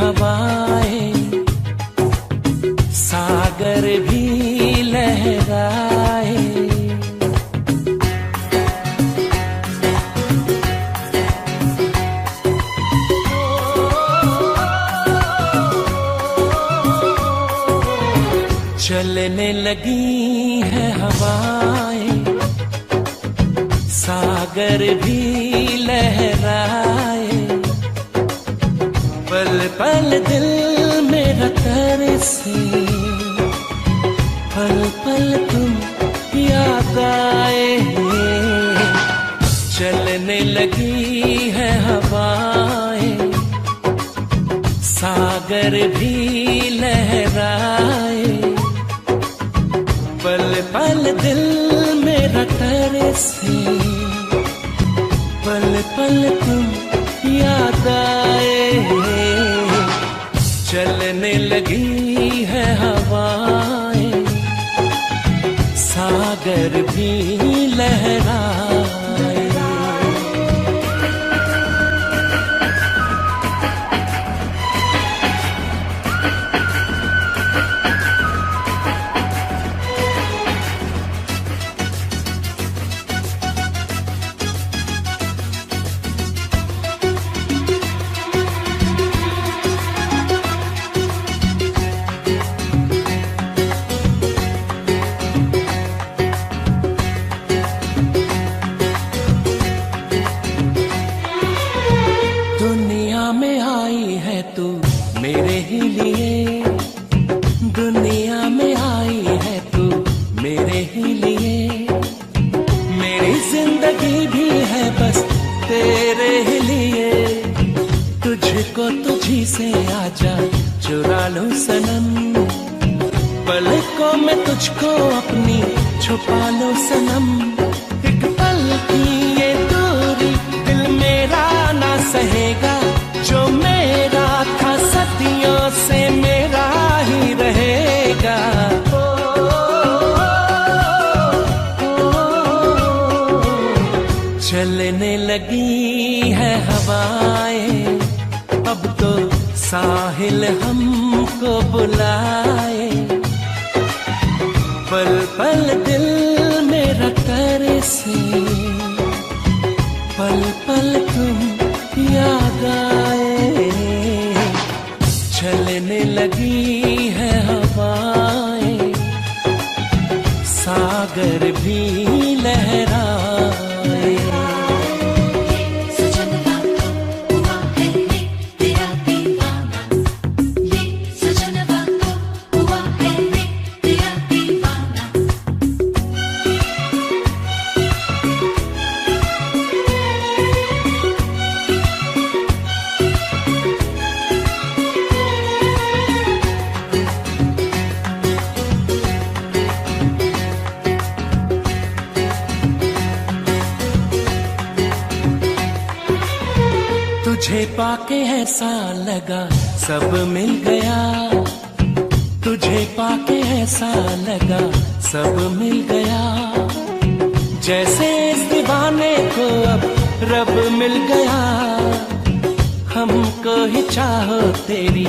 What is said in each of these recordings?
हवाएं, सागर भी लहराए। चलने लगी है हवाएं, सागर भी लहराए। पल पल दिल मेरा तरसे, पल पल तुम याद आए। चलने लगी है हवाएं, सागर भी लहराए। पल पल दिल मेरा तरसे, पल पल तुम याद आए। चलने लगी है हवाएं, सागर भी लहराए। दुनिया में आई है तू मेरे ही लिए, दुनिया में आई है तू मेरे ही लिए। मेरी जिंदगी भी है बस तेरे ही लिए। तुझको तुझी से आजा चुरा लूं सनम, पलकों में तुझको अपनी छुपा लो सनम। एक पल की ये दूरी दिल मेरा ना सहेगा, जो मेरा था सदियों से मेरा ही रहेगा। चलने लगी है हवाएं, अब तो साहिल हमको बुलाए। पल पल दिल मेरा तरसे, पल पल तुम याद आए। चलने लगी है हवाएं, सागर भी लहराए। तुझे पाके ऐसा लगा सब मिल गया, तुझे पाके ऐसा लगा सब मिल गया। जैसे इस दीवाने को अब रब मिल गया। हमको ही चाहो तेरी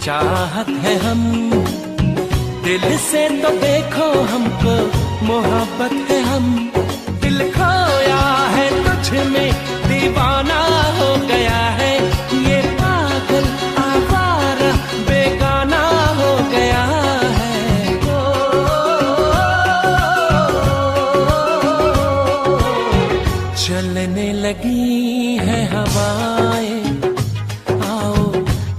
चाहत है हम, दिल से तो देखो हमको मोहब्बत है हम। दिल खोया है तुझ में दीवाना हो गया है, ये पागल आवारा बेगाना हो गया है। चलने लगी है हवाएं, आओ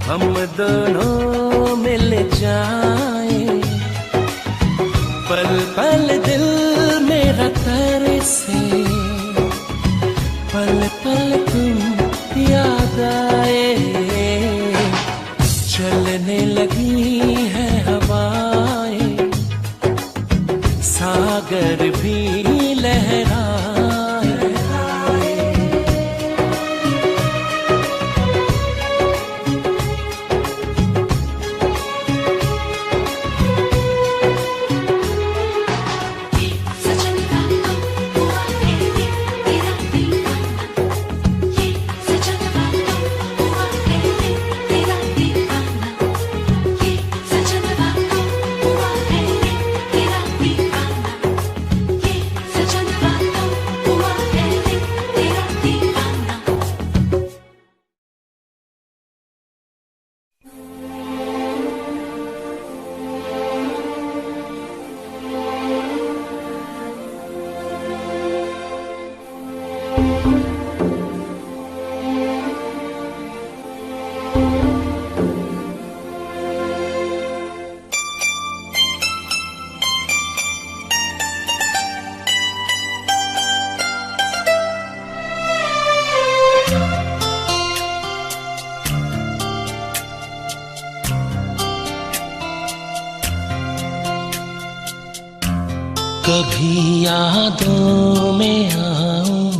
हम दोनों मिल जाएं। पल पल दिल मेरा तरसे, पल पल तुम याद आए। चलने लगी है हवाएं, सागर भी लहराए। कभी यादों में आऊं,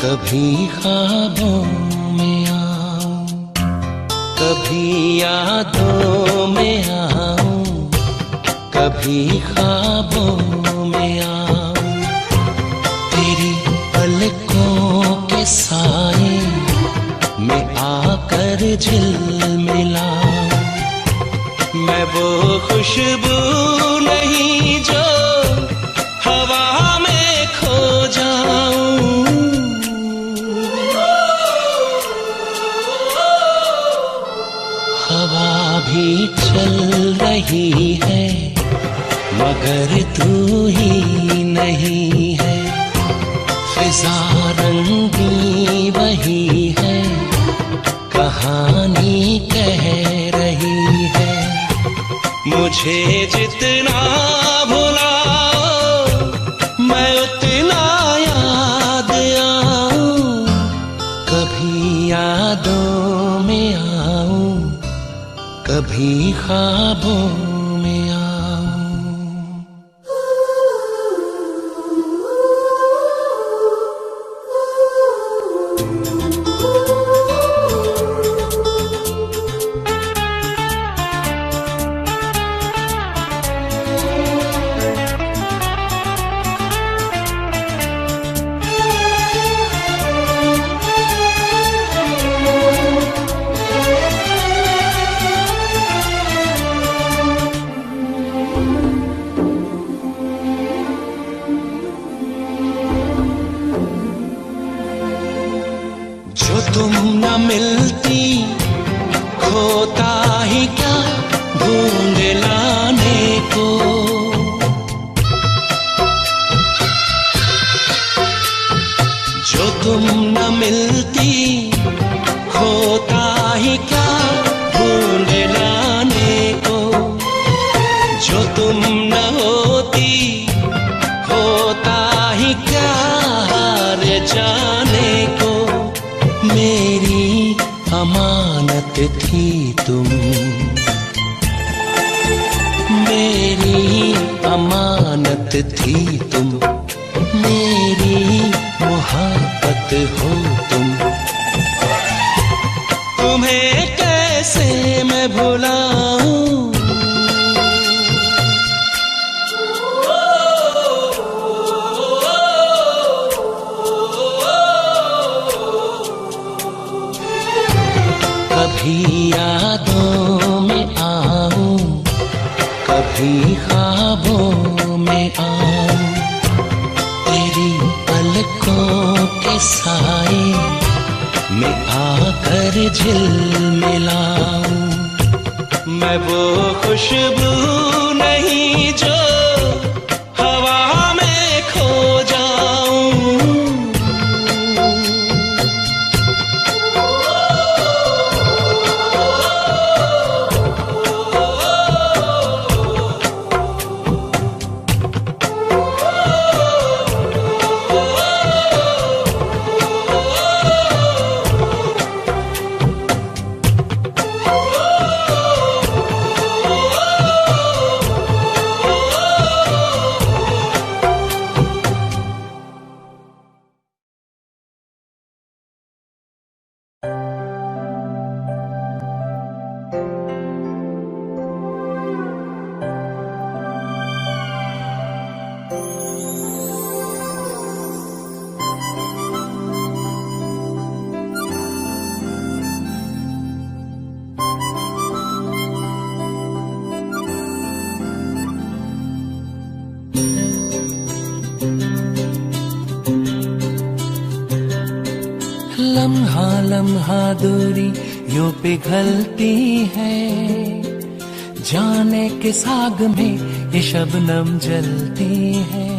कभी ख्वाबों में आऊं, कभी यादों में आऊं, कभी ख्वाबों में आऊं। तेरी पलकों के साए में आकर झिलमिलाऊं। मैं वो खुशबू नहीं जो हवा में खो जाऊं। हवा भी चल रही है मगर तू ही नहीं है। फिजा रंगी वही है, कहानी कह रही है। मुझे जितना भुलाओ मैं उतना याद आऊं। कभी यादों में आऊं, कभी ख्वाबों में आऊं। जो तुम न मिलती खोता ही क्या ढूंढ लाने को। जो तुम न मिलती खोता ही क्या ढूंढ लाने को। जो तुम न होती होता ही क्या हार जाने को। मेरी अमानत थी तुम, मेरी अमानत थी तुम, मेरी मोहब्बत हो तुम। तुम्हें कैसे मैं भुलाऊं। कभी यादों में आऊं, कभी ख्वाबों में आऊं। तेरी पलकों के साए में आकर झिलमिलाऊं। मैं वो खुशबू नहीं जो हवा में खो जाऊं। लम्हा लम्हा दूरी यूं पिघलती है। जाने किस आग में ये शबनम जलती है।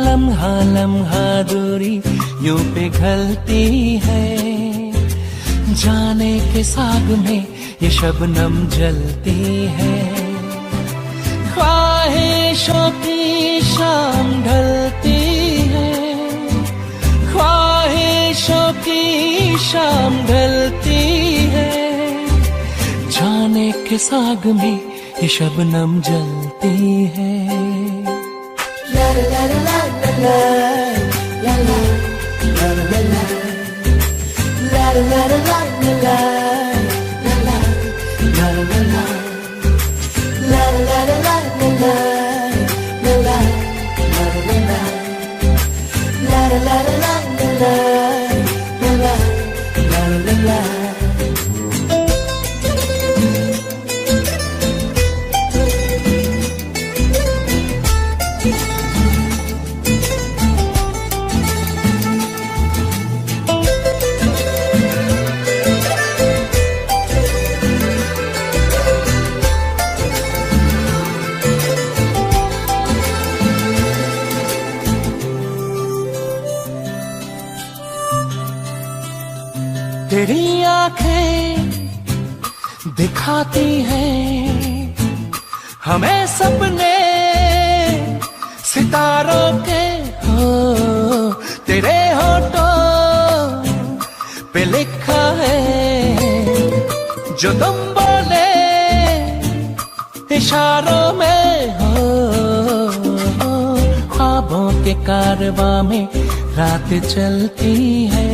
लम्हा लम्हा दूरी यूं पिघलती है। जाने किस आग में ये शबनम जलती है। ख्वाहिशों की शाम ढलती है। ख्वाहिशों की शाम ढलती है। जाने किस आग में ये शबनम जलती है। तेरी आंखें दिखाती हैं हमें सपने सितारों के हो। तेरे होठों पे लिखा है जो तुम बोले इशारों में हो। ख्वाबों के कारवां में रात चलती है,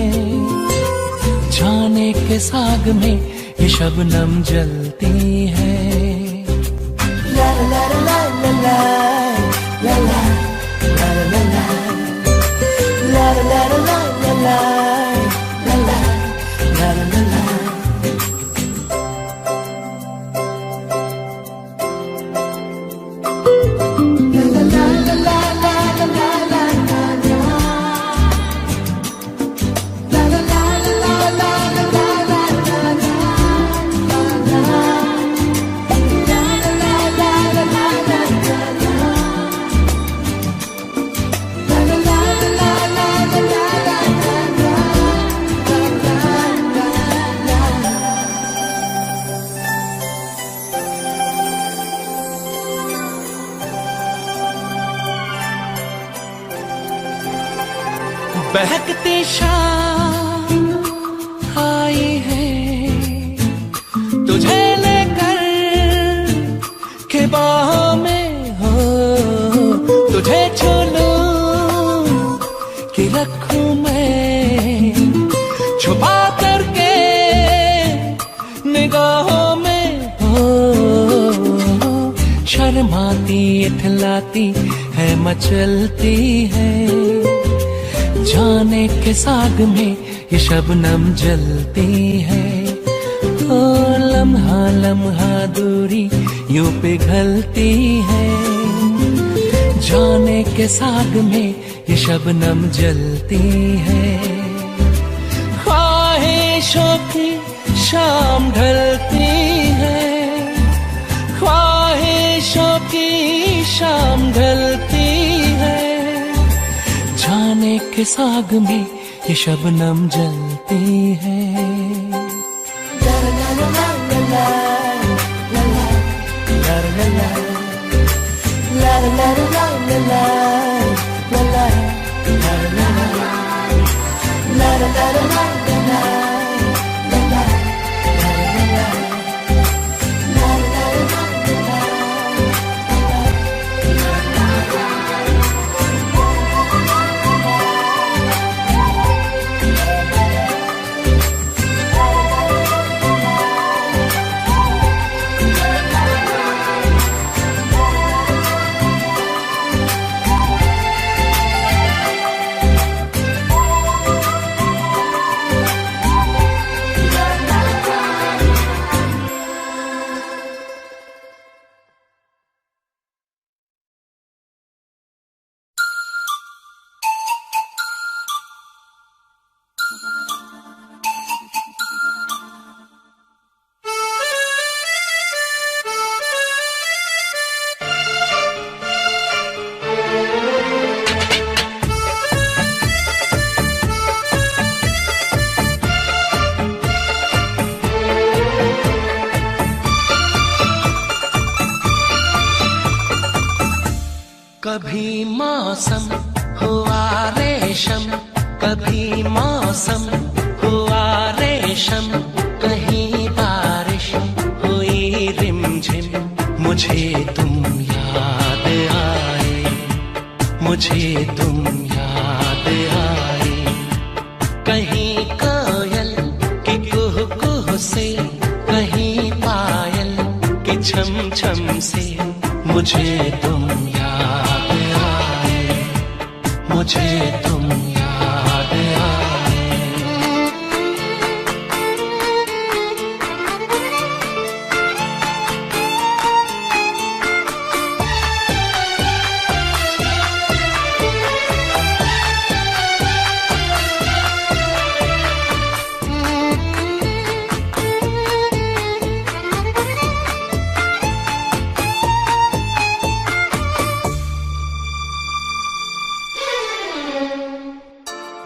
जाने के साग में ये शबनम जलती है। ला ला ला ला ला ला ला ला ला ला ला ला ला ला ला बहकती शाम आई है तुझे लेकर के बाहों में हो। तुझे छू लूं कि रखूं मैं छुपा करके निगाहों में हो। शर्माती इठलाती है मचलती है, जाने के साग में ये शबनम जलती है। ओ लम्हा लम्हा दूरी यूं पिघलती है, जाने के साग में ये शबनम जलती है। ख्वाहिशों की शाम ढलती है, ख्वाहिशों की शाम ढलती है, जाने के साग में ये शबनम जलती है। ला ला ला ला ला ला ला ला ला ला ला ला ला ला ला। कभी मौसम हुआ रेशम, कभी मौसम हुआ रेशम, कहीं बारिश हुई रिमझिम। मुझे तुम याद आए, मुझे तुम कहीं पायल के छम छम से मुझे तुम याद आए, मुझे तुम याद आए।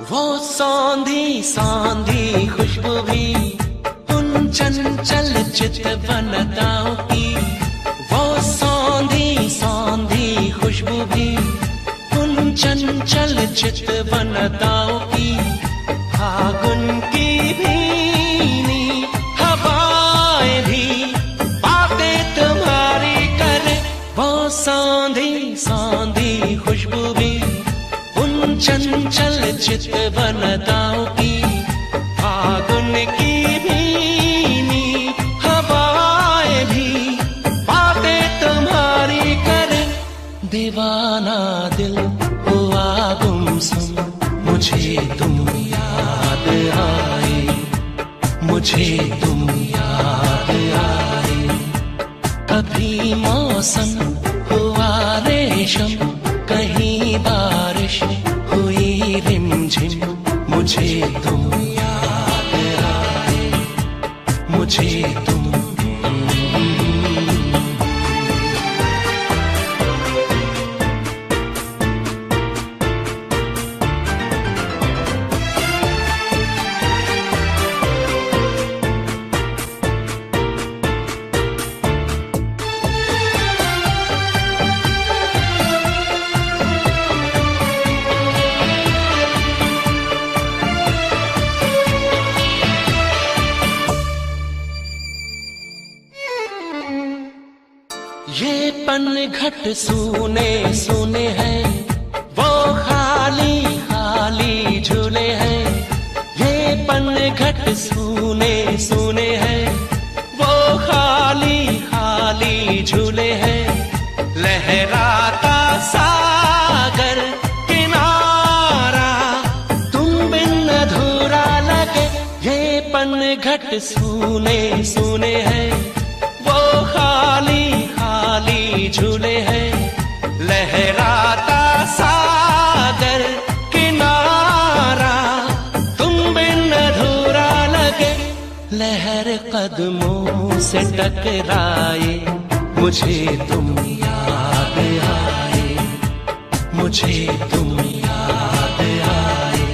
वो सौंधी सौंधी खुशबू भी उन चंचल चितवनताओं की, वो सौंधी सौंधी खुशबू भी उन चंचल चितवनताओं की, फागुन की भीनी हवाएं भी बातें तुम्हारी करे। वो सौंधी सौंधी खुशबू भी उन चंचल चितवनताओं की, फागुन की भीनी हवाएं भी बातें तुम्हारी करे। दीवाना दिल हुआ गुमसुम, मुझे तुम याद आए, मुझे तुम याद आए। कभी मौसम हुआ रेशम, कहीं बारिश हुई रिमझिम, मुझे तुम याद आए, मुझे तुम। ये पनघट सूने सूने हैं, वो खाली खाली झूले हैं। ये पनघट सूने सूने हैं, वो खाली खाली झूले हैं। लहराता सागर किनारा तुम बिन अधूरा लगे। ये पनघट सूने सूने हैं, वो खाली खाली झूले हैं। लहराता सागर किनारा तुम बिन अधूरा लगे। लहर कदमों से टकराए, मुझे तुम याद आए, मुझे तुम याद आए।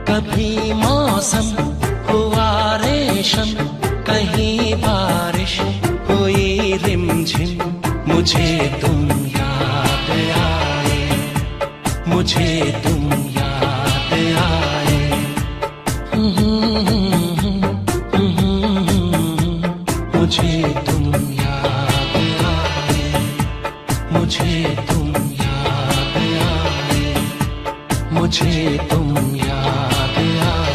कभी मौसम हुआ रेशम, कहीं बारिश हुई रिमझिम, मुझे तुम याद आए, मुझे तुम याद आए। मुझे तुम याद आए, मुझे तुम याद आए, मुझे तुम याद आए।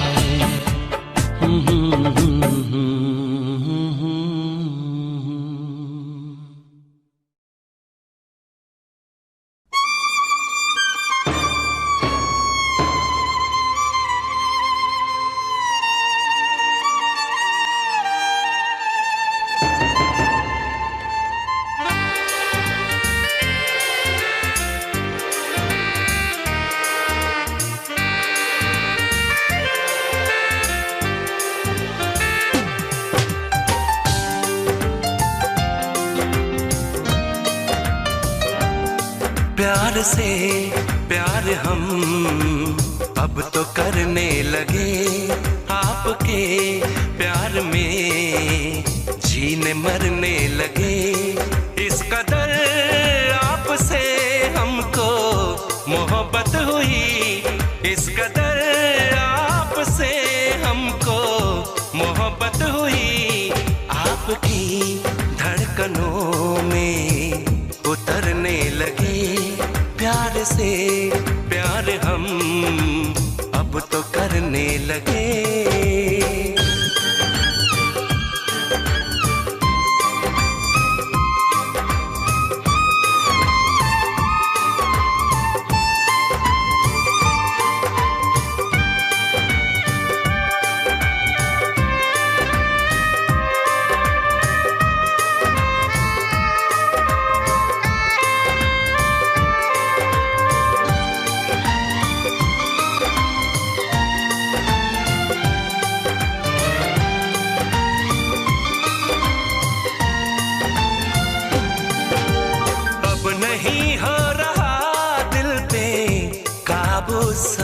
प्यार से प्यार हम अब तो करने लगे, आपके प्यार में जीने मरने लगे। इस कदर आपसे हमको मोहब्बत हुई, इस कदर आपसे हमको मोहब्बत हुई। आपकी धड़कनों में उतरने लगे। प्यार से प्यार हम अब तो करने लगे।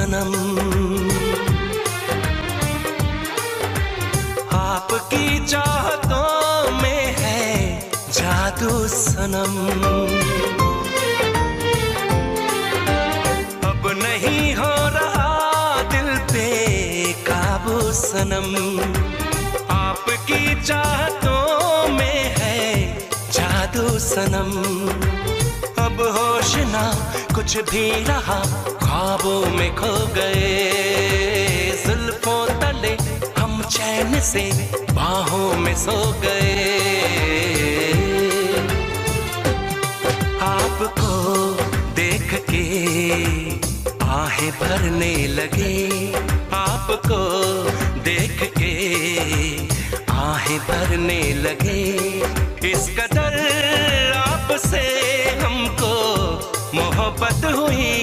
सनम। आपकी चाहतों में है जादू सनम। अब नहीं हो रहा दिल पे काबू सनम। आपकी चाहतों में है जादू सनम। अब होश ना कुछ भी रहा, ख्वाबों में खो गए। जुल्फों तले हम चैन से बाहों में सो गए। आपको देख के आहें भरने लगे। आपको देख के आहें भरने लगे। इस कदर आपसे हमको मोहब्बत हुई।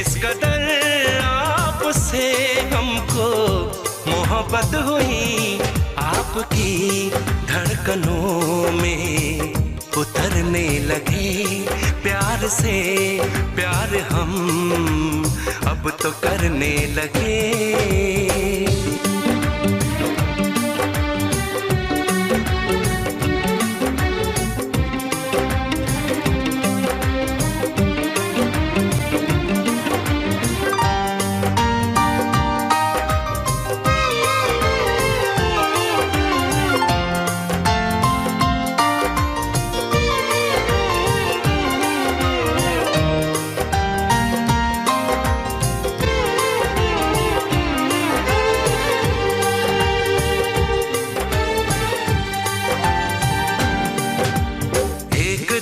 इस कदर आपसे हमको मोहब्बत हुई। आपकी धड़कनों में उतरने लगे। प्यार से प्यार हम अब तो करने लगे।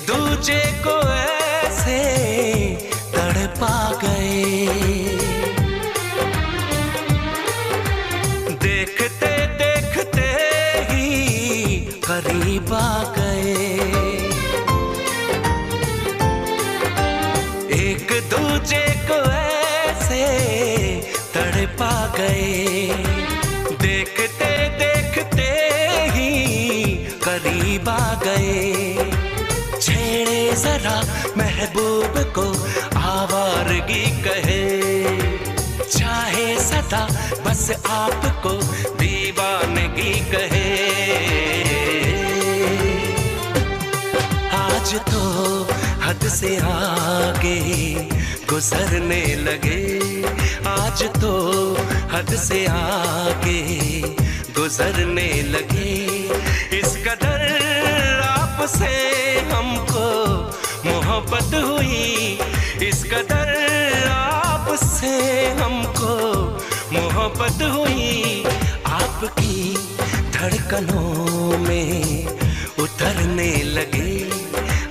दूजे को ऐसे तड़पा गए। देखते देखते ही करीब आ गए। एक दूजे को ऐसे तड़पा गए। देखते देखते ही करीब आ गए। छेड़े जरा महबूब को आवारगी कहे। चाहे सदा बस आपको दीवानगी कहे। आज तो हद से आगे गुजरने लगे। आज तो हद से आगे गुजरने लगे। इस कदर आपसे हमको मोहब्बत हुई। इस कदर आपसे हमको मोहब्बत हुई। आपकी धड़कनों में उतरने लगे।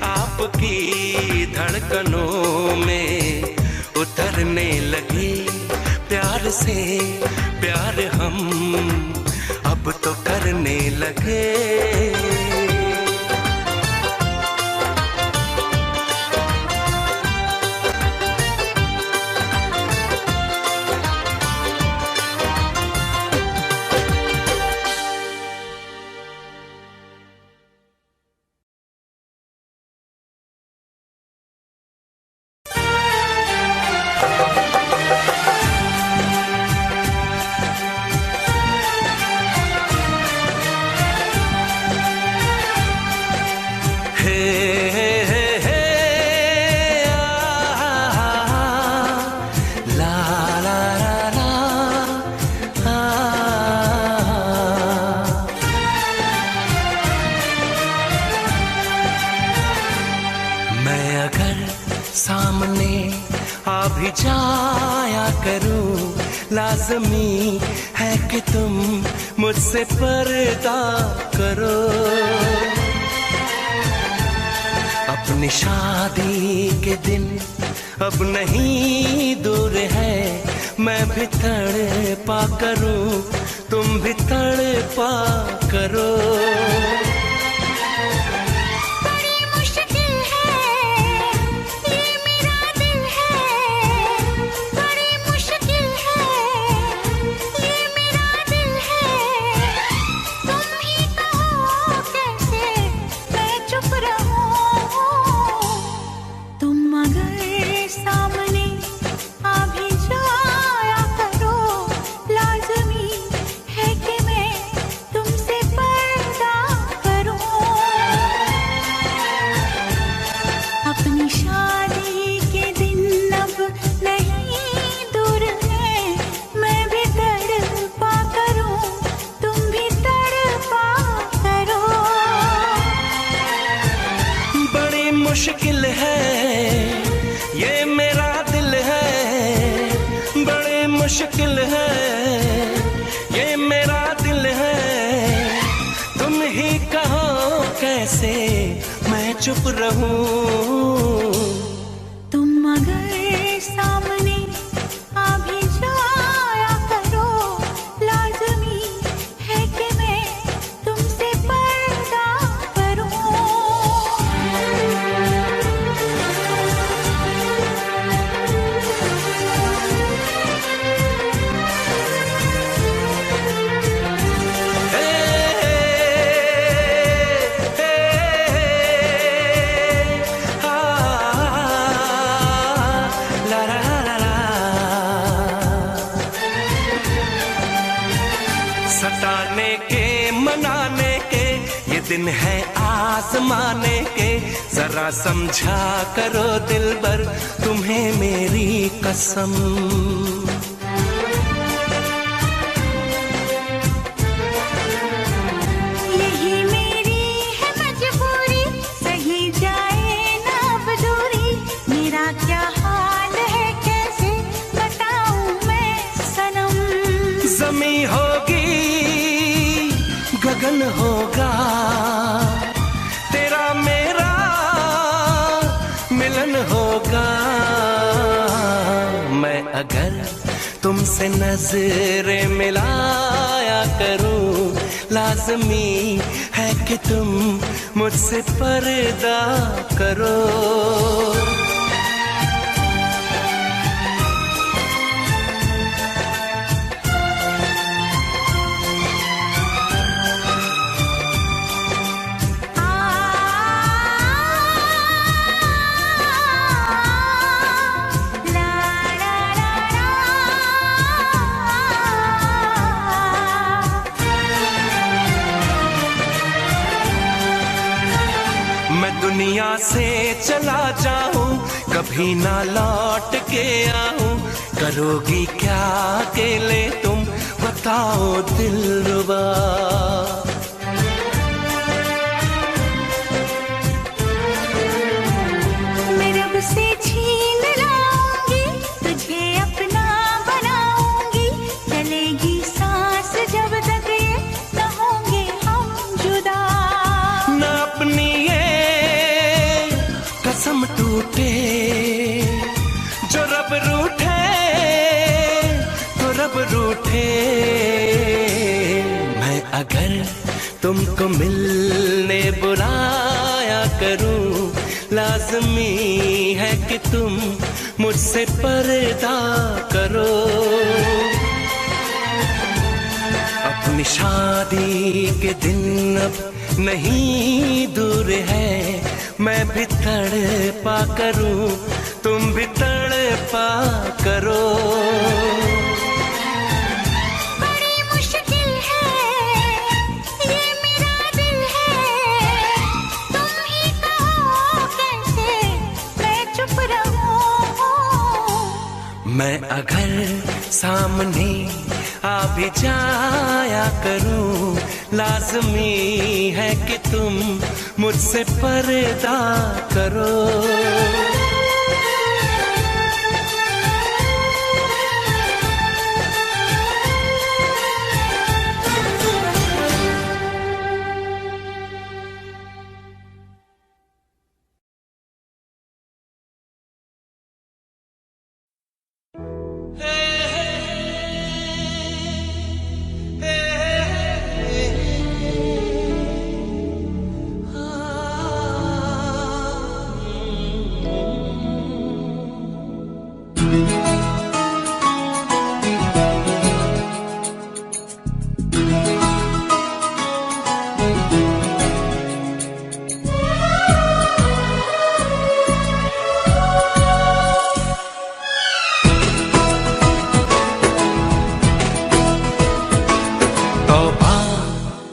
आपकी धड़कनों में उतरने लगे। प्यार से प्यार हम अब तो करने लगे। सामने आ भी जाया करूं, लाज़मी है कि तुम मुझसे पर्दा करो। अपनी शादी के दिन अब नहीं दूर है, मैं भी तड़पा करूं, तुम भी तड़पा करो। तुम अगर सामने आ भी जाया मुश्किल है ये मेरा दिल है, बड़ी मुश्किल है ये मेरा दिल है। तुम ही कहो कैसे मैं चुप रहूं। तुम अगर सामने आ भी जाया करो, लाज़मी है कि मैं तुमसे पर्दा करूं। सताने के मनाने के ये दिन है आजमाने के, जरा समझा करो दिलबर तुम्हें मेरी कसम। यही मेरी है मजबूरी, सही जाए ना अब दूरी। मेरा क्या हाल है कैसे बताऊं मैं सनम। ज़मी होगी गगन होगा, तेरा मेरा मिलन होगा। मैं अगर तुमसे नजरें मिलाया करूं, लाज़मी है कि तुम मुझसे पर्दा करो। मैं दुनिया से चला जाऊं, कभी ना लौट के आऊं। करोगी क्या अकेले तुम बताओ दिलरुबा। मैं रब से छीन लाऊंगी, तुझे अपना बनाऊंगी। चलेगी सांस जब तक ये न होंगे हम जुदा। न अपनी ये कसम टूटे, जो रब रूठे तो रब रूठे। मैं अगर तुमको मिलने बुलाया करूं, लाज़मी है कि तुम मुझसे पर्दा करो। अपनी शादी के दिन अब नहीं दूर है, मैं भी तड़पा करूं, तुम भी तड़पा करो। बड़ी मुश्किल है ये मेरा दिल है, तुम ही कहो कैसे मैं चुप रहूं। मैं अगर सामने आ भी जाया करूं, लाज़मी है कि तुम मुझसे पर्दा करो।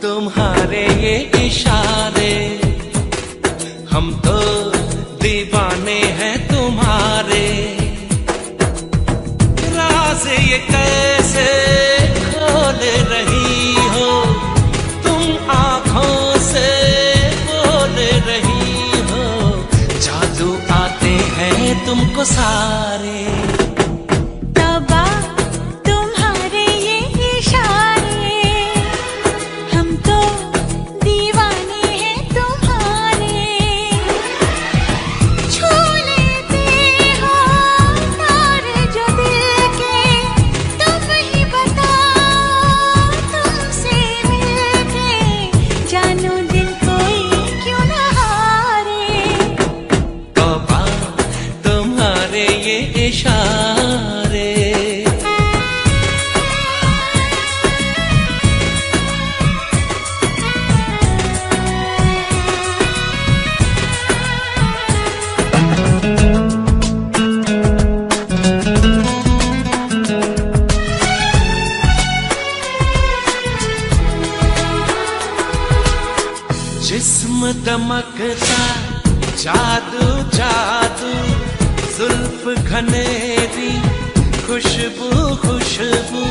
तुम्हारे ये इशारे, हम तो दीवाने हैं तुम्हारे। राज ये कैसे खोल रही हो तुम, आंखों से बोल रही हो। तुमको सारे। तौबा तुम्हारे ये इशारे, हम तो दीवाने हैं तुम्हारे। छू लेते हो तार जो दिल के, तुम ही बताओ तुमसे मिलके जानू दिल कोई क्यों ना हारे। तौबा तुम्हारे ये इशारे। जिस्म दमकता जादू जादू, जुल्फ घनेरी खुशबू खुशबू।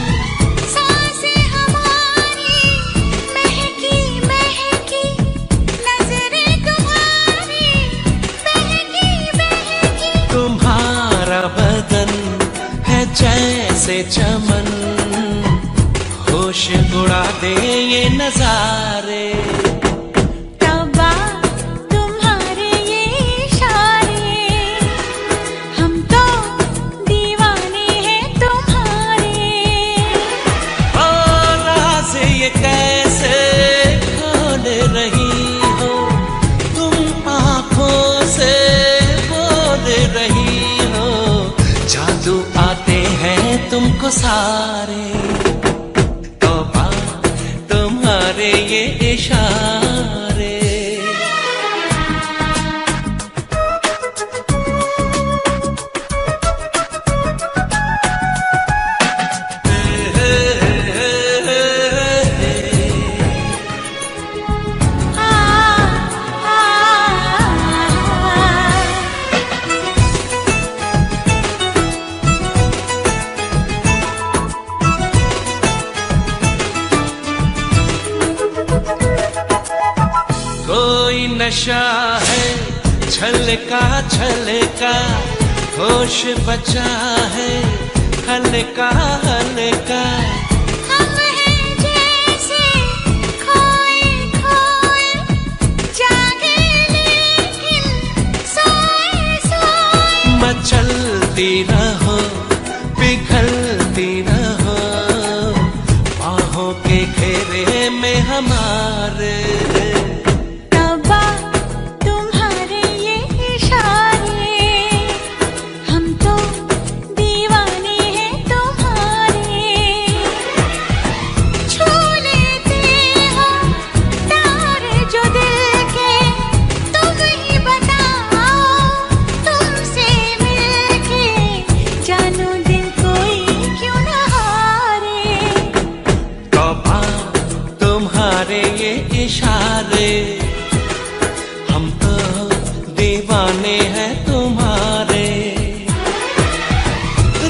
सांसें हमारी महकी महकी, नजरें तुम्हारी बहकी बहकी। तुम्हारा बदन है जैसे चमन, होश उड़ा दे ये नजारे। तौबा तुम्हारे ये इशारे, हम तो दीवाने हैं तुम्हारे। ओ राज़ ये कैसे खोल रही हो तुम, आंखों से बोल रही हो। जादू आते हैं तुमको सारे। तौबा तुम्हारे ये इशारे। आ, आ, कोई नशा है छलका छलका, होश बचा है हल्का हल्का। हम हैं जैसे खोए खोए, जागे लेकिन सोए सोए। मचलती रहो पिघलती रहो, बाहों के घेरे में हमारे। तौबा तुम्हारे ये इशारे, हम तो दीवाने हैं तुम्हारे। छू लेते हो तार जो दिल के, तुम ही बताओ तुमसे मिलके जानू दिल कोई क्यों ना हारे। तौबा तुम्हारे ये इशारे, हम तो दीवाने हैं तुम्हारे।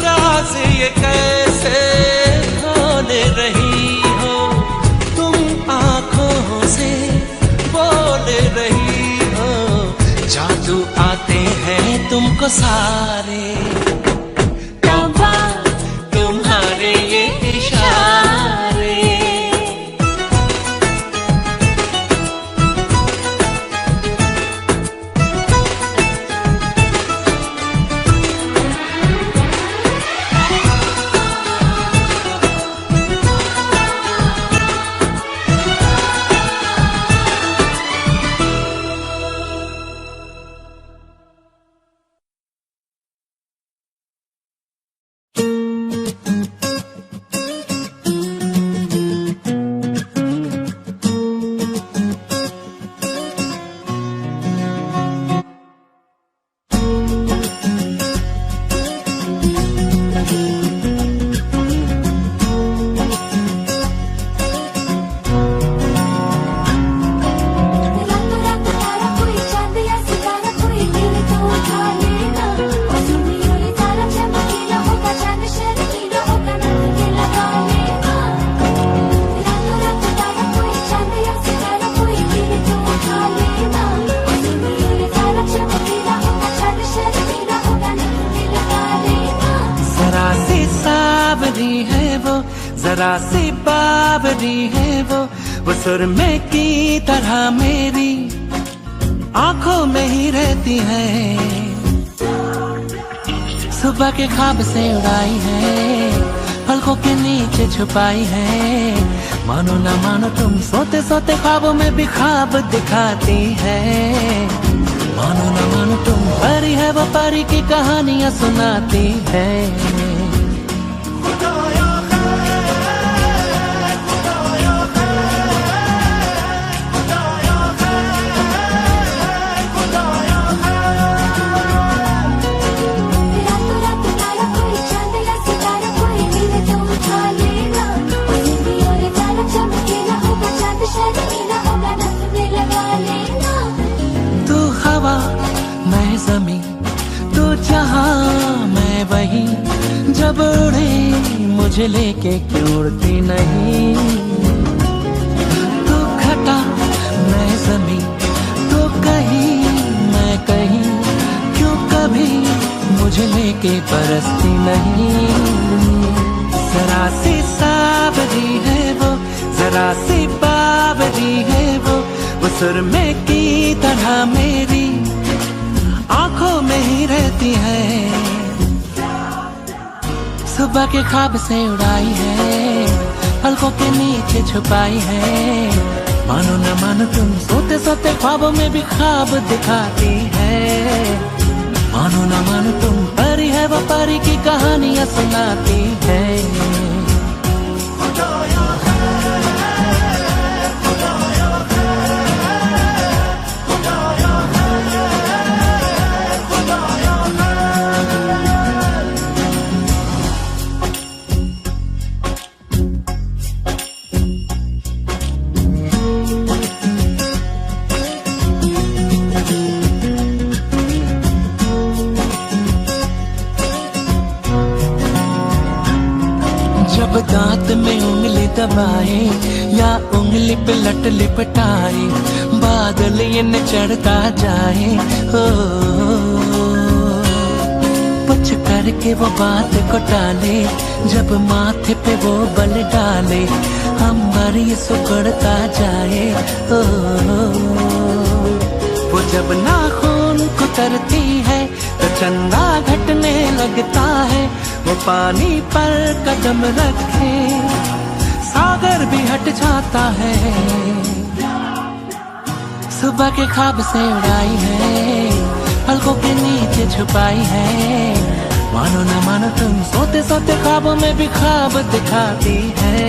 राज ये कैसे खोल रही हो तुम, आंखों से बोल रही हो। जादू आते हैं तुमको सारे। जरा सी बावरी है वो सुरमे की तरह मेरी आंखों में ही रहती है। सुबह के ख्वाब से उड़ाई है, पलकों के नीचे छुपाई है। मानो ना मानो तुम सोते सोते ख्वाबों में भी ख्वाब दिखाती है। मानो ना मानो तुम परी है वो परी की कहानियां सुनाती है। तू हवा मैं जमीन, तू जहां मैं वहीं, जब उड़े मुझे लेके क्यों उड़ती नहीं। तू घटा मैं जमीन, तू कहीं मैं कहीं, क्यों कभी मुझे लेके बरसती नहीं। जरा सी सावरी है वो, जरा सी बावरी है वो सुरमे की तरह मेरी आंखों में ही रहती है। सुबह के ख्वाब से उड़ाई है, पलकों के नीचे छुपाई है। मानो न मानो तुम सोते सोते ख्वाबों में भी ख्वाब दिखाती है। मानो न मानो तुम परी है वो परी की कहानियां सुनाती है। जब दांत में उंगली दबाए या उंगली पे लट लिपटाए, बादल ये न चढ़ता जाए। हो कुछ करके वो बात को टाले, जब माथे पे वो बल डाले, अंबर ये सुकड़ता जाए। हो वो जब नाखून कुतरती है तो चंदा घटने लगता है। वो पानी पर कदम रखे सागर भी हट जाता है। सुबह के ख्वाब से उड़ाई है, पलकों के नीचे छुपाई है। मानो ना मानो तुम सोते सोते ख्वाबों में भी ख्वाब दिखाती है।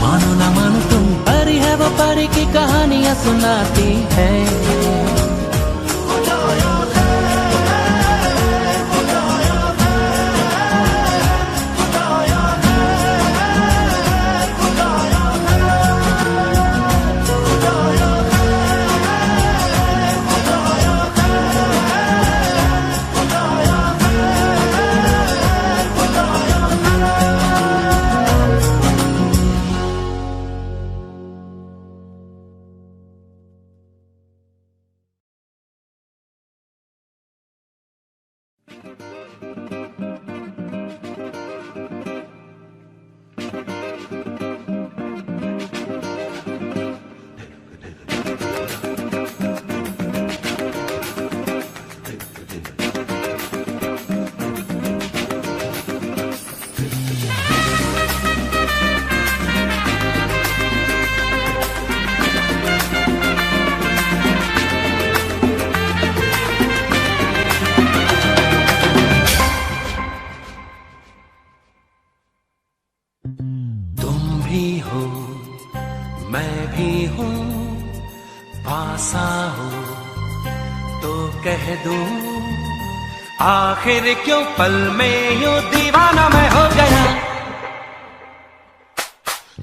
मानो ना मानो तुम परी है वो परी की कहानियां सुनाती है। मैं भी हूँ, पासा हो तो कह दूं, आखिर क्यों पल में यूं दीवाना मैं हो गया।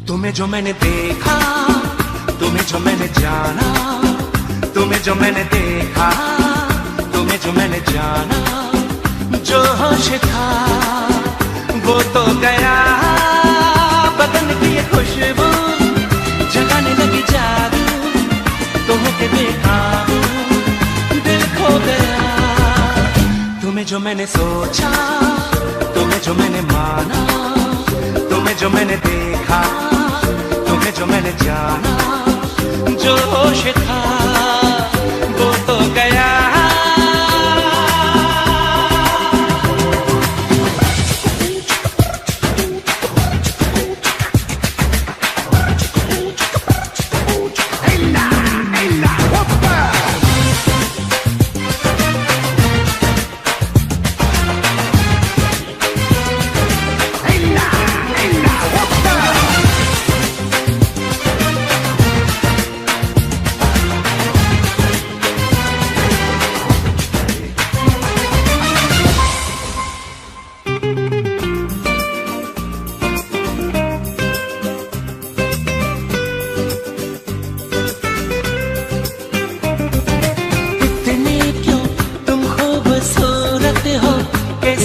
तुम्हें जो मैंने देखा, तुम्हें जो मैंने जाना, तुम्हें जो मैंने देखा, तुम्हें जो मैंने जाना, जो होश था वो तो गया। बदन की ये खुशबू जगाने लगी जादू, तुम्हें देखा दिल खो गया। तुम्हें जो मैंने सोचा, तुम्हें जो मैंने माना, तुम तुम्हें जो मैंने देखा, तुम्हें जो मैंने जाना, जो होश था वो तो गया।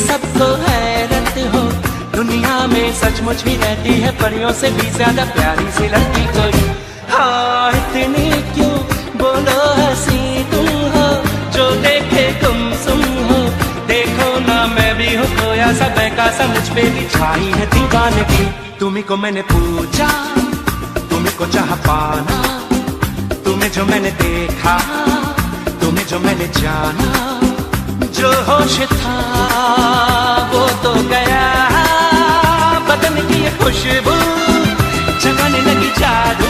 सबको हैरत हो, दुनिया में सचमुच ही रहती है परियों से भी ज्यादा प्यारी सी लगती कोई। हाँ इतनी क्यों बोलो हंसी तुम हो, जो देखे तुम सुन हो। देखो ना मैं भी हूँ खोया सा बहका सा, मुझ पे भी छाई है दीवानगी। तुम्ही को मैंने पूछा, तुम्ही को चाह पाना, तुम्हें जो मैंने देखा, तुम्हें जो मैंने जाना, जो होश था वो तो गया। बदन की ये खुशबू जगाने लगी जादू,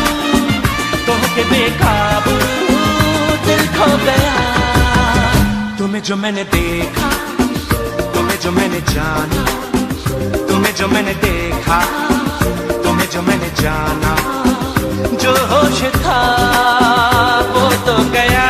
तो के बेकाबू दिल खो गया। तुम्हें जो मैंने देखा, तुम्हें जो मैंने जाना, तुम्हें जो मैंने देखा, तुम्हें जो मैंने जाना, जो होश था वो तो गया।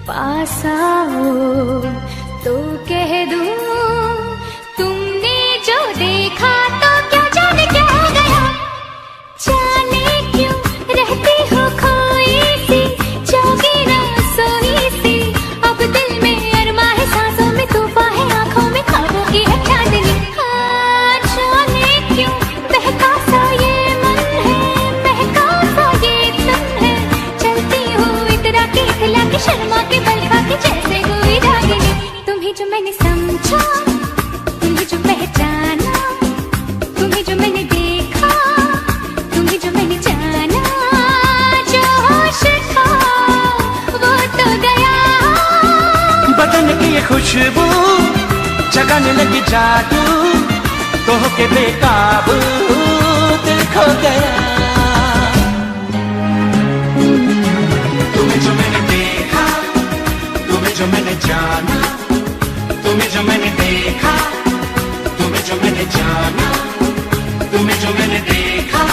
पास आओ तो कह दूं, तुमने जो देखा तो क्या जाने क्या हो गया। जाने क्यों रहती हो खोई सी, जागी ना सोई सी। अब दिल में अरमा है, सांसों में तूफान है, आंखों में ख्वाबों की है चांदनी। हाँ जाने क्यों बहका सा ये मन है, बहका सा ये तन है। चलती हूँ इतरा के इतला के शर्मा के बल खा के जैसे हुई रागिनी। तुम्हें जो मैंने समझा, तुम्हें जो पहचाना, तुम्हें जो मैंने देखा, तुम्हें जो मैंने जाना, जो होश था वो तो गया। बदन की ये खुशबू जगाने लगी जादू, तो के बेकाबू दिल खो गया। तुम्हें जो मैंने देखा, तुम्हें जो मैंने जाना, तुम्हें जो मैंने देखा, तुम्हें जो मैंने जाना, तुम्हें जो मैंने देखा,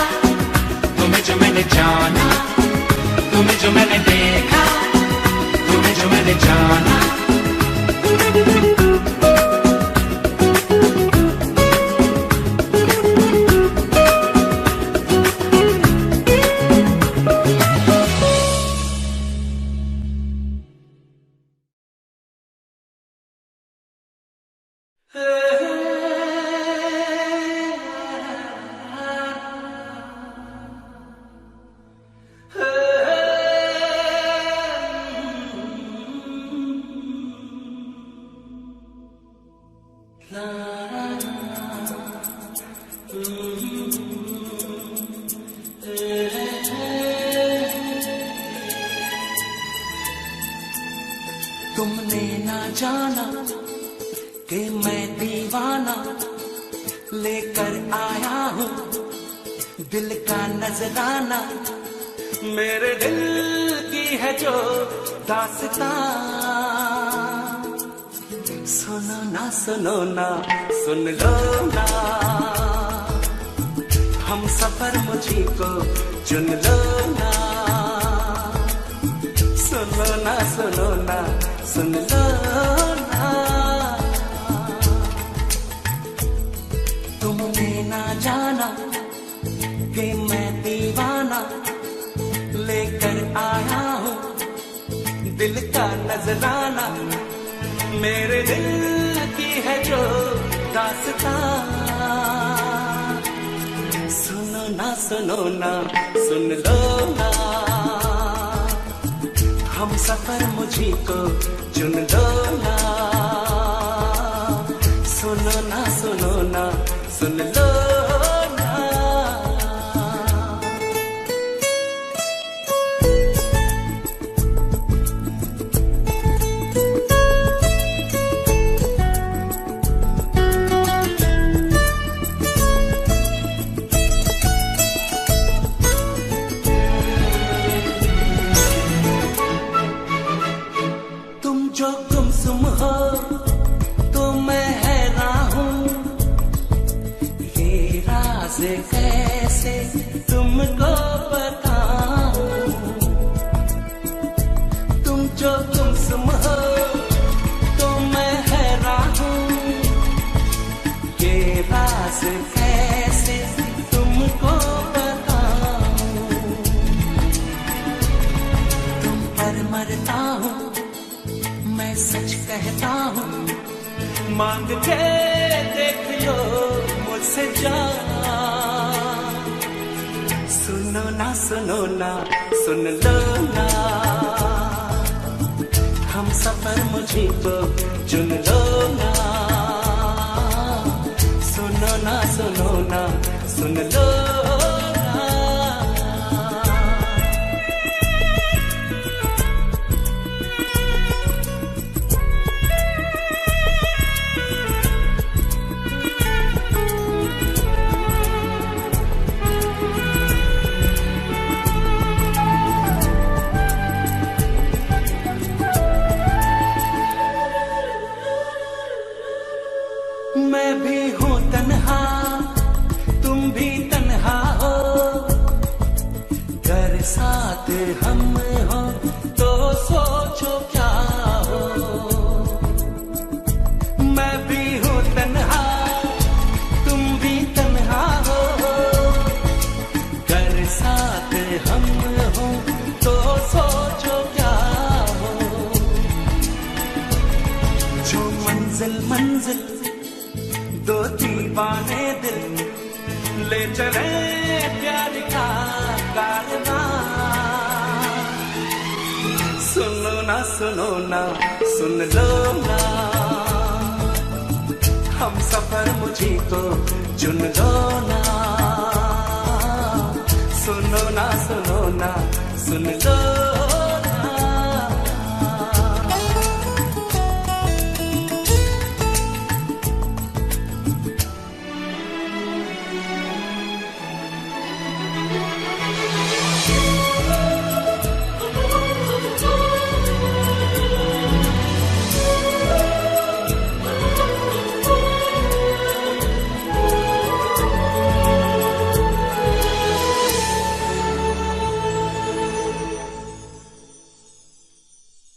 तुम्हें जो मैंने जाना, तुम्हें जो मैंने देखा, तुम्हें जो मैंने जाना। तुमने ना जाना कि मैं दीवाना लेकर आया हूँ दिल का नजराना। मेरे दिल की है जो दास्तां, सुनो ना सुन लो ना, हम सफर मुझी को चुन लो ना, सुनो ना सुन लो ना। तुमने ना जाना कि मैं दीवाना लेकर आया हूँ दिल का नजराना, मेरे दिल की है जो दास्तां, सुनो ना सुन लो ना, हम सफर मुझी को चुन लो ना, सुनो ना सुन लो ना। जो गुमसुम हो तो मैं हैरान हूँ, ये राज कैसे तुमको बताऊं। तुम जो गुमसुम हो तो मैं हैरान हूँ, ये राज कैसे तुमको बताऊं। तुम पर मरता हूँ मैं सच कहता हूँ, मांग के देख लो मुझसे जान, सुनो ना सुन लो ना, हम सफर मुझी को चुन लो ना, सुनो ना सुन लो। मैं भी हूँ तन्हा तुम भी तन्हा हो, घर साथ हम हो तो सोचो क्या हो। मैं भी हूँ तन्हा तुम भी तन्हा हो, घर साथ हम हो तो सोचो क्या हो। जो मंजिल दो दीवाने दिल ले चले प्यार का कारवां, सुनो ना सुन लो ना, हम सफर मुझी को चुन लो ना, सुनो ना सुन लो।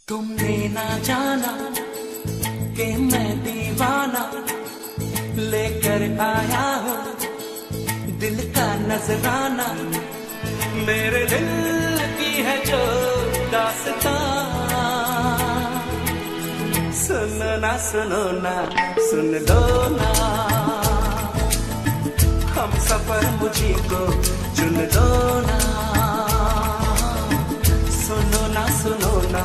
तुमने ना जाना कि मैं दीवाना लेकर आया हूँ दिल का नजराना, मेरे दिल की है जो दास्तां, सुनो ना सुन लो ना, हम सफर मुझी को चुन लो ना, सुनो ना सुन लो ना।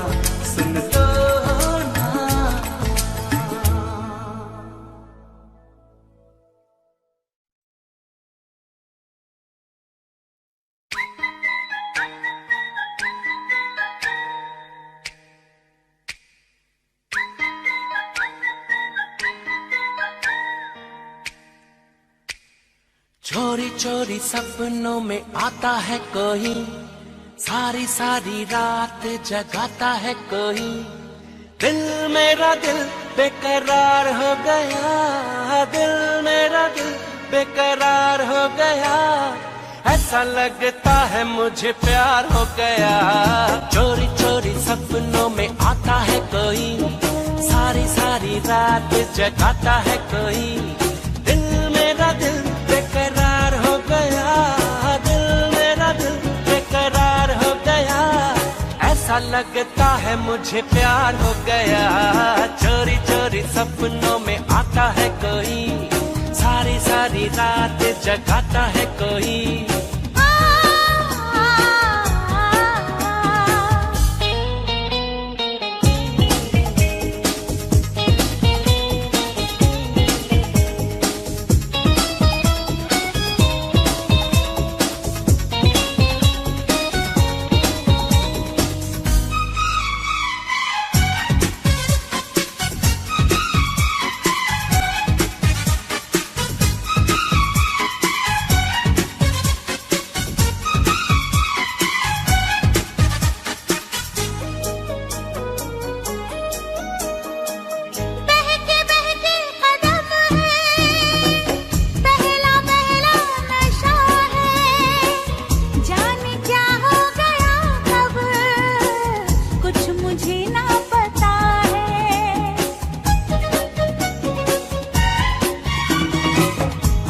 चोरी चोरी सपनों में आता है कोई, सारी सारी रात जगाता है कोई। दिल मेरा दिल बेकरार हो गया, दिल मेरा दिल बेकरार हो गया। ऐसा लगता है मुझे प्यार हो गया। चोरी चोरी सपनों में आता है कोई, सारी सारी रात जगाता है कोई। दिल मेरा दिल बेकरार हो गया, दिल मेरा दिल बेकरार हो गया। ऐसा लगता है मुझे प्यार हो गया। चोरी चोरी सपनों में आता है कोई, सारी सारी रात जगाता है कोई।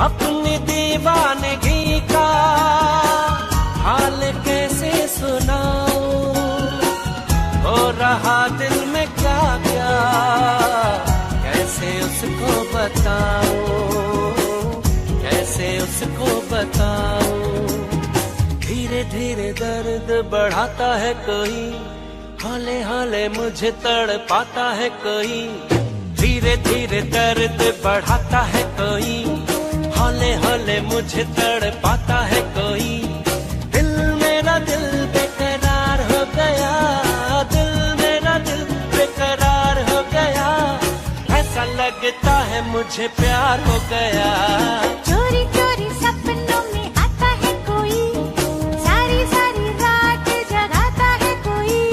अपनी दीवानगी का हाल कैसे सुनाऊं, हो रहा दिल में क्या क्या कैसे उसको बताऊं, कैसे उसको बताऊं। धीरे धीरे दर्द बढ़ाता है कोई, हौले हौले मुझे तड़पाता है कोई। धीरे धीरे दर्द बढ़ाता है कोई, हौले हौले मुझे तड़पाता है कोई। दिल मेरा दिल बेकरार हो गया, दिल मेरा दिल बेकरार हो गया। ऐसा लगता है मुझे प्यार हो गया। चोरी चोरी सपनों में आता है कोई, सारी सारी रात जगाता है कोई।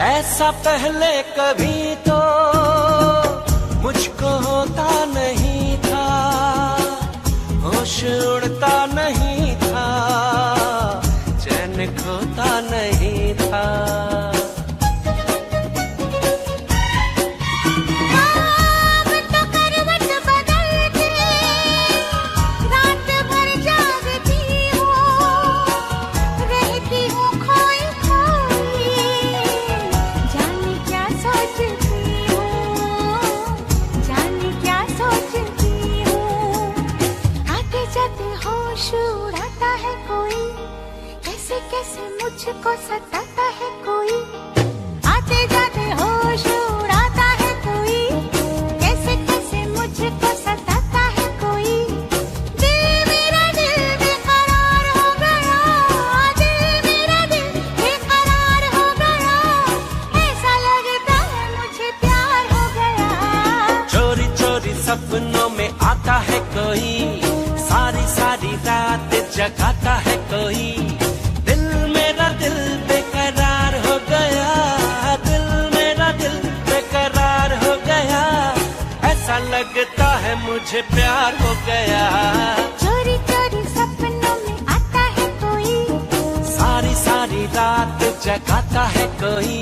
ऐसा पहले कभी तो मुझको होता नहीं था, होश उड़ता नहीं था, चैन खोता नहीं था। कैसे मुझको सताता है कोई, आते जाते होश उड़ाता है कोई। कैसे कैसे मुझको सताता है कोई। दिल मेरा दिल बेकरार हो गया, दिल मेरा दिल बेकरार हो गया। ऐसा लगता है मुझे प्यार हो गया। चोरी चोरी सपनों में आता है कोई, सारी सारी रात जगाता है कोई। दिल बेकरार हो गया, दिल मेरा दिल बेकरार हो गया। ऐसा लगता है मुझे प्यार हो गया। चोरी चोरी सपनों में आता है कोई, सारी सारी रात जगाता है कोई।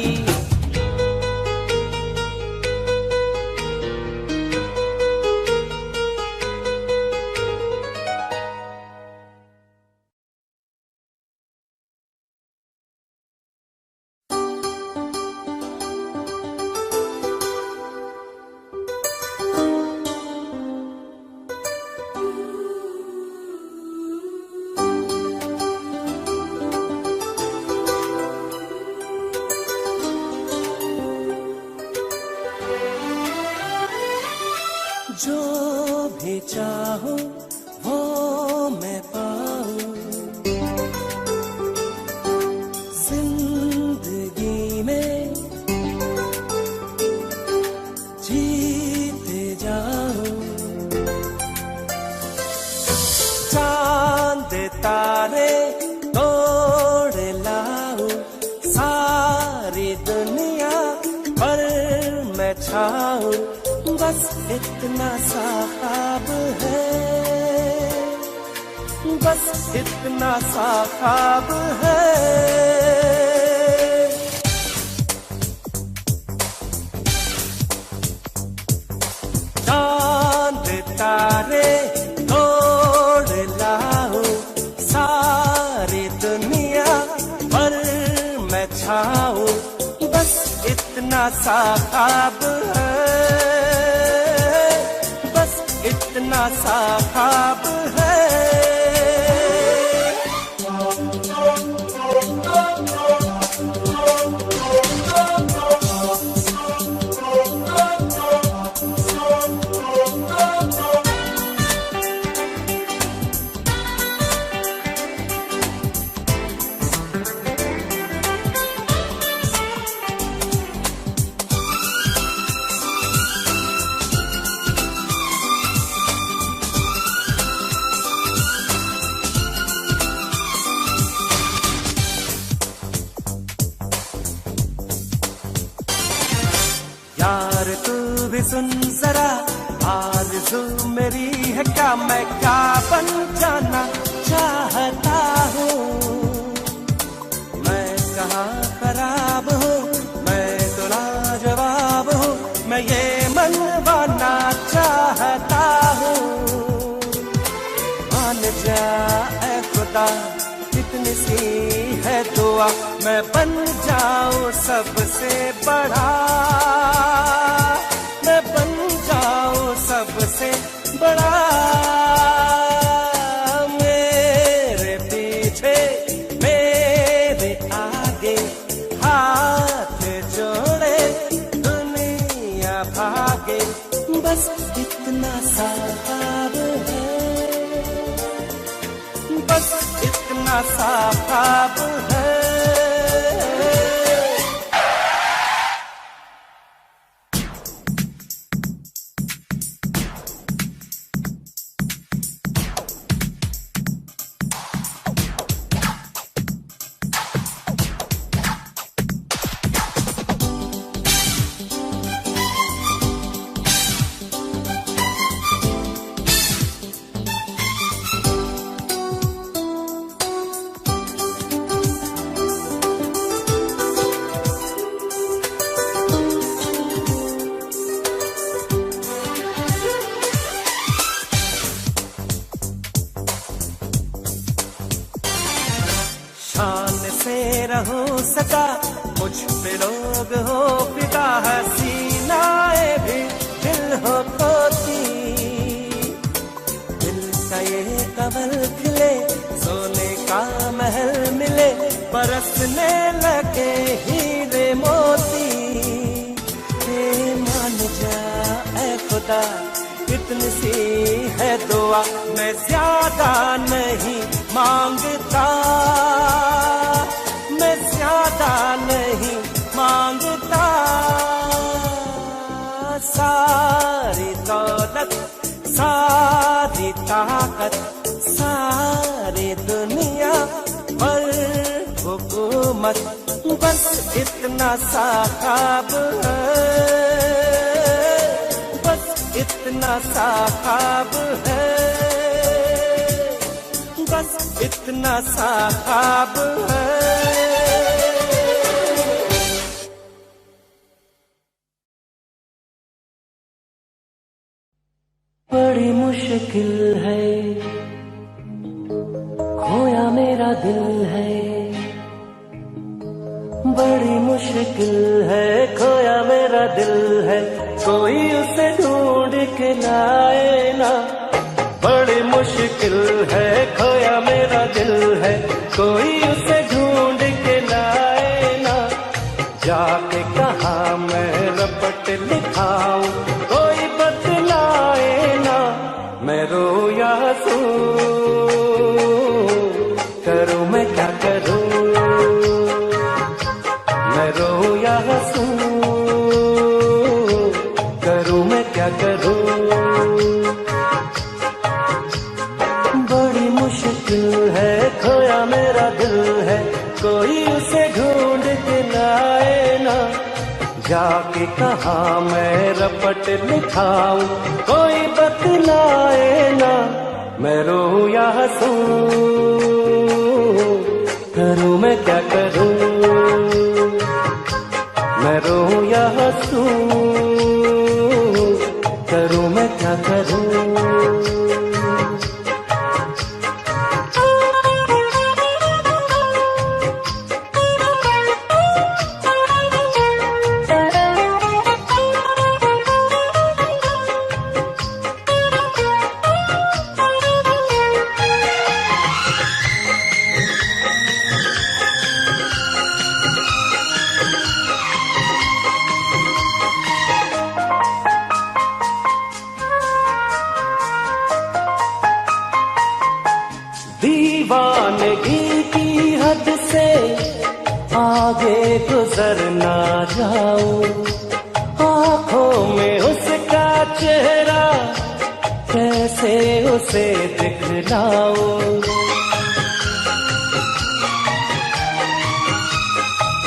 जो भी चाहो वो मैं पाऊं, जिंदगी में जीते जाओ। चांद तारे तोड़ लाओ, सारी दुनिया पर मैं छाऊं, बस इतना सा ख्वाब है, बस इतना सा ख्वाब है। चांद तारे तोड़ लाओ, सारी दुनिया पर मैं छाऊं, बस इतना सा ख्वाब है, इतना सा ख्वाब है। यार तू भी सुन जरा, आरज़ू मेरी है क्या, मैं क्या बन जाना चाहता हूँ। मैं कहाँ खराब हूँ, मैं तो लाजवाब हूँ, मैं ये मनवाना चाहता हूँ। मान जा ऐ खुदा, कितनी सी है दुआ, मैं बन जाऊं सबसे बड़ा, मैं बन जाऊं सबसे बड़ा। मेरे पीछे मेरे आगे हाथ जोड़े दुनिया भागे, बस इतना सा ख्वाब है, बस इतना सा ख्वाब है। शान से रहूं सदा, मुझ पे लोग हो फिदा, हसीनाएं भी दिल हो खोती। दिल का ये कमल खिले, सोने का महल मिले, बरसने लगे हीरे मोती। मान जा ऐ खुदा, कितनी सी है दुआ, मैं ज्यादा नहीं मांगता, मैं ज्यादा नहीं मांगता। सारी दौलत, सारी ताकत, सारी दुनिया पर हुकूमत, बस इतना सा ख्वाब है, बस इतना सा ख्वाब है, बस इतना सा ख्वाब है। बड़ी मुश्किल है, खोया मेरा दिल है, बड़ी मुश्किल है, खोया मेरा दिल है, कोई उसे ढूंढ के लाए ना। बड़ी मुश्किल है, खोया मेरा दिल है, कोई उसे ढूंढ के लाए ना। जाके कहाँ मैं रपट लिखाऊं, कोई बतलाए मैं क्या करूं, बड़ी मुश्किल है, खोया मेरा दिल है, कोई उसे ढूंढ के लाए ना, जाके कहाँ मैं रपट लिखाऊं, कोई बतलाए ना, मैं रोऊं या हंसूं, करूं मैं क्या करूं, मैं रोऊं या हंसूं, करूं मैं क्या करूं। दीवानगी की हद से आगे गुजर ना जाऊं, आंखों में उसका चेहरा कैसे उसे दिखलाऊं,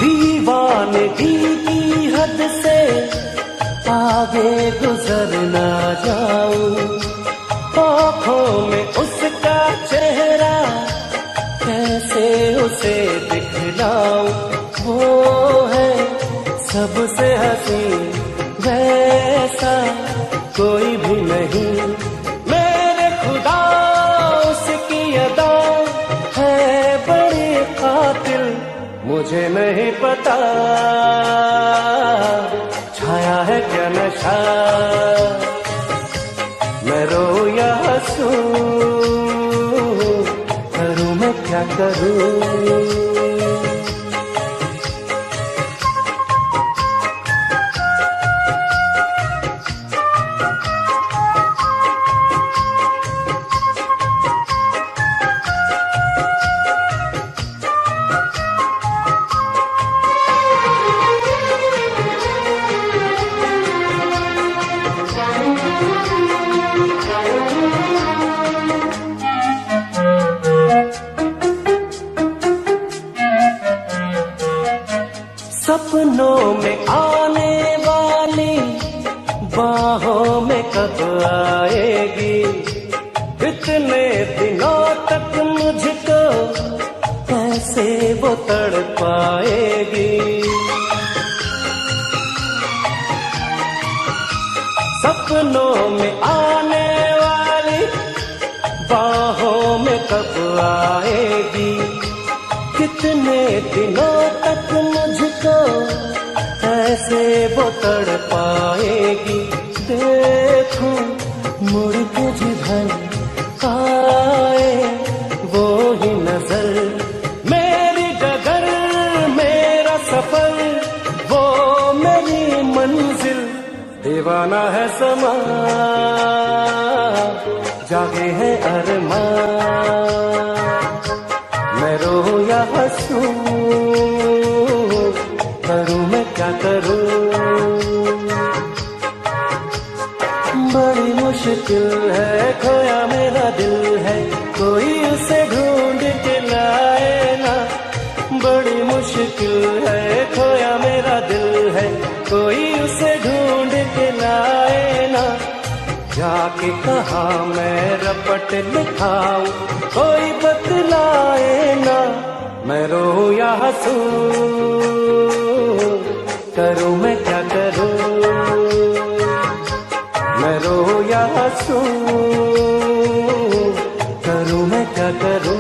दीवानगी की हद से आगे गुजर ना जाऊं, आंखों में उसका चेहरा कैसे उसे दिखलाऊं, वो है सबसे हसीन वैसा कोई भी नहीं, मेरे खुदा उसकी अदा है बड़ी कातिल, मुझे नहीं पता छाया है क्या नशा, मैं रोऊं या हंसूं, करूं मैं क्या करूं। सपनों में आने वाली बाहों में कब आएगी, इतने दिनों तक मुझको कैसे वो तड़पाएगी, सपनों में आने वाली बाहों में कब आएगी, कितने दिनों तक मुझको ऐसे वो तड़पाएगी, देखूं मुड़ के जिधर आए वो ही नजर, मेरी डगर मेरा सफर वो मेरी मंजिल, दीवाना है समा जागे है अरमान, मैं रोऊं या हंसूं, करूं मैं क्या करूं, बड़ी मुश्किल है, खोया मेरा दिल है, कोई उसे ढूंढ के लाए ना, बड़ी मुश्किल है, खोया मेरा दिल है, कोई उसे ढूंढ के लाए ना, जाके कहाँ मैं रपट लिखाऊं, कोई बतलाए ना, मैं रोऊं या हंसूं, करूं मैं क्या करूं, मैं रोऊं या हंसूं, करूं मैं क्या करूं।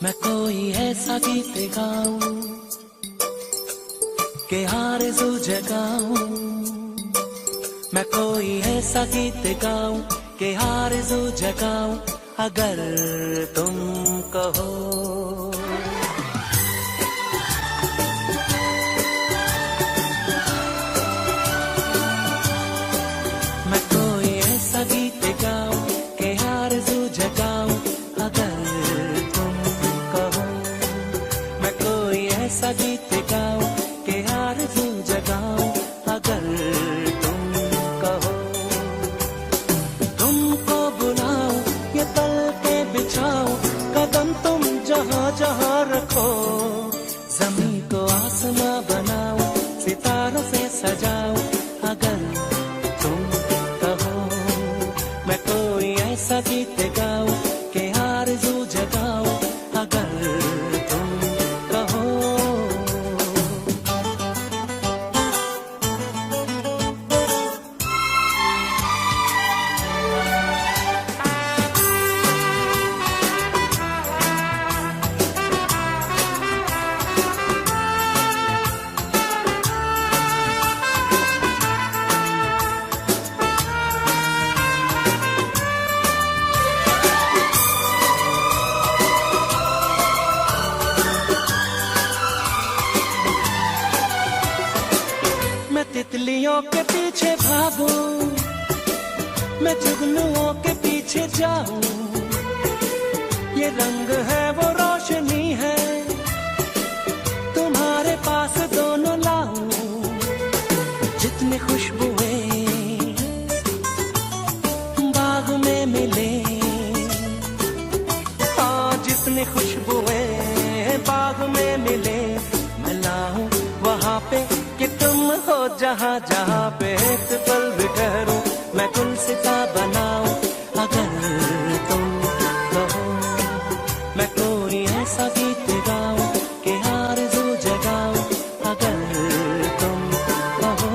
मैं कोई ऐसा गीत गाऊं के आरज़ू जगाऊं, मैं कोई ऐसा गीत गाऊं के आरज़ू जगाऊं, अगर तुम कहो। मैं कोई ऐसा गीत गाऊं के आरज़ू जगाऊं, अगर तुम कहो। मैं कोई ऐसा गीत गाऊं के आरज़ू जगाऊं, अगर तुम कहो। तुमको बुलाऊं ये पल के बिछाऊं, कदम तुम जहां जहां रखो। ज़मीं को आसमां बनाऊं, सितारों से सजाऊं, अगर तुम कहो। मैं कोई ऐसा गीत गाऊं के आरज़ू जगाऊं, अगर तुम कहो। तितलियों के पीछे भागूं, मैं जुगनुओं के पीछे जाऊं, ये रंग है वो रोशनी है, तुम्हारे पास दोनों लाऊं। जितनी खुशबुएं बाग में मिले, हाँ जितनी खुशबुएं बाग में मिले, मैं लाऊं वहाँ पे कि तुम हो जहाँ जहाँ पे एक पल भी ठहरूं, मैं गुलसिता बनाऊं, अगर तुम कहो। मैं कोई ऐसा गीत गाऊं कि आरज़ू जगाऊं, अगर तुम कहो।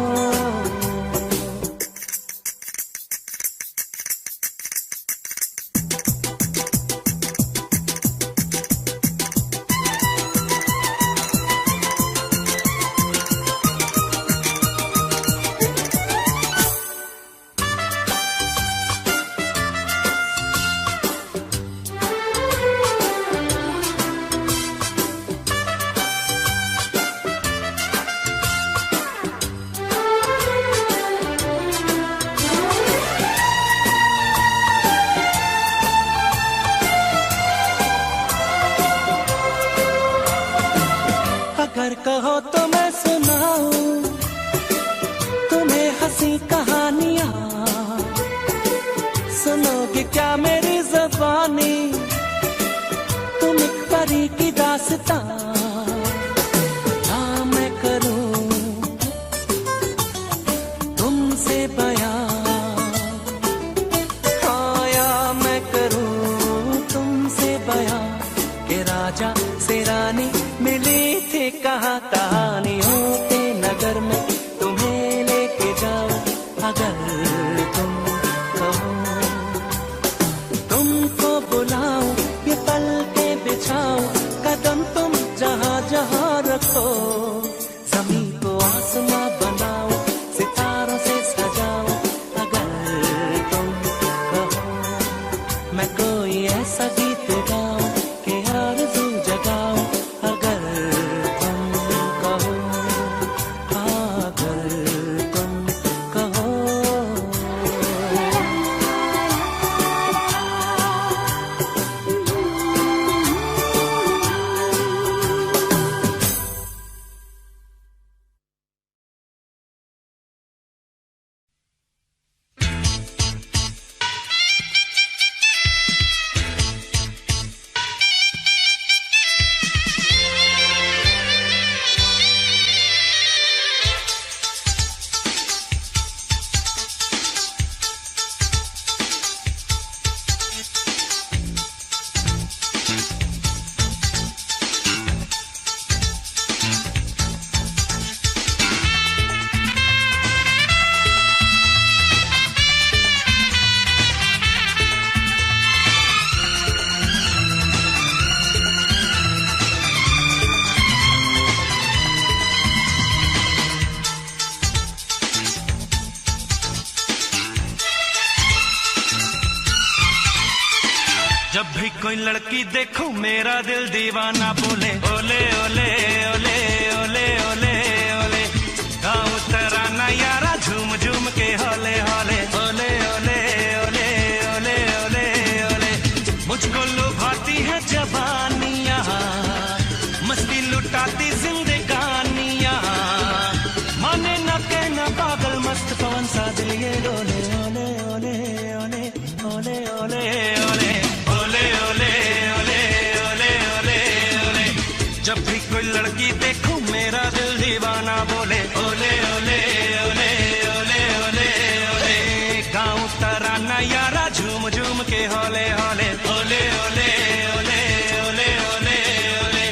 अगर कहो तो मैं सुनाऊं तुम्हें हंसी कहानियां, सुनोगे क्या मेरी ज़बानी, तुम एक परी की दास्तां। हाँ मैं करूं तुमसे बयां, हाँ या मैं करूं तुमसे बयां, के राजा से रानी मिली थी कहाँ कहानियों के नगर में, तुम्हें लेके जाऊं, अगर तुम कहो। तुमको बुलाऊं ये पल के बिछाऊं, कदम तुम जहाँ जहाँ रखो। ज़मीं को आसमां बनाऊं, सितारों से सजाऊं, अगर तुम कहो। मैं कोई ऐसा गीत गाऊं कि आरज़ू जगाऊं, अगर तुम कहो, अगर तुम कहो। जब भी कोई लड़की देखो मेरा दिल दीवाना बोले ओले ओले ओले ओले ओले ओले। गाँव तराना यारा झूम झूम के होले होले ओले ओले ओले ओले ओले ओले। मुझको लुभाती है जवानियाँ, मस्ती लुटाती जिंदगानियाँ, माने न कहना पागल मस्त पवन सा दिल ये डोले ओले ओले ओले ओले ओले ओले ओले ओले ओले ओले ओले ओले। जब भी कोई लड़की देखूं मेरा दिल दीवाना बोले ओले ओले ओले ओले ओले ओले। गाँव तराना यारा झूम झूम के होले होले ओले ओले ओले ओले ओले ओले।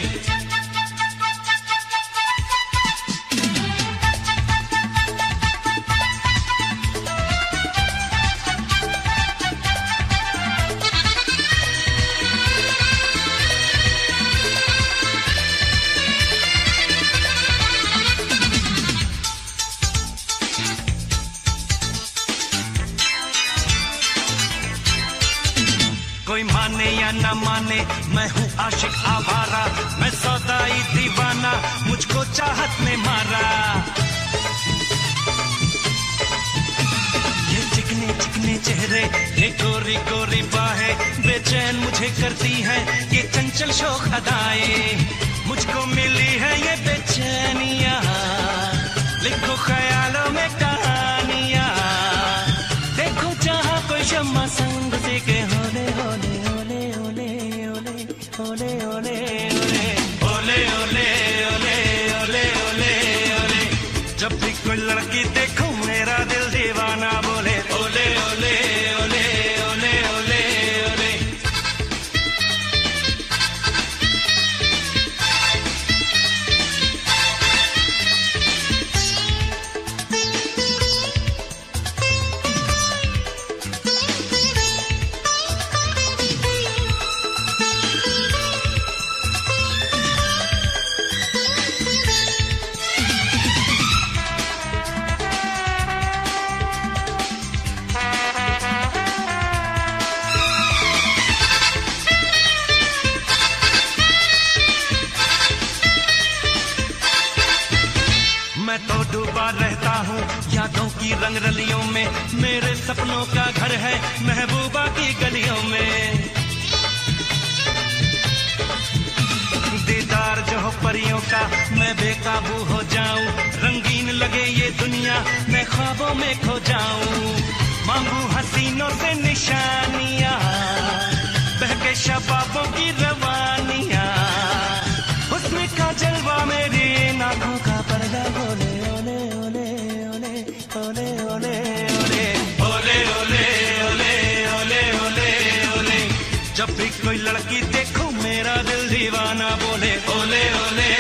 कोई माने या न माने मैं हूँ आशिक आवारा, मैं सौदाई दीवाना मुझको चाहत ने मारा। ये चिकने चिकने चेहरे, ये गोरी गोरी बाहें बेचैन मुझे करती हैं, ये चंचल शोख अदाएं मुझको मिली है ये बेचैनियाँ। लिखो ख्यालों में कहानियाँ, देखो जहाँ कोई शम्मा संग से के होले होले ओले ओले ओले ओले ओले ओले ओले ओले ओले ओले ओले ओले। जब भी कोई लड़की देखो मेरा दिल दीवाना बोले ओले ओले ओले ओले ओले ओले। मैं तो डूबा रहता हूँ यादों की रंग रलियों में, मेरे सपनों का घर है महबूबा की गलियों में। दीदार जो हो परियों का मैं बेकाबू हो जाऊं, रंगीन लगे ये दुनिया मैं ख्वाबों में खो जाऊं। मांगू हसीनों से निशानियाँ, बहके शबाबों की रवानियाँ, हुस्न का जलवा मेरी आँखों का पर्दा बोले ओले ओले ओले ओले ओले ओले ओले ओले ओले ओले ओले ओले। जब भी कोई लड़की देखो मेरा दिल दीवाना बोले ओले ओले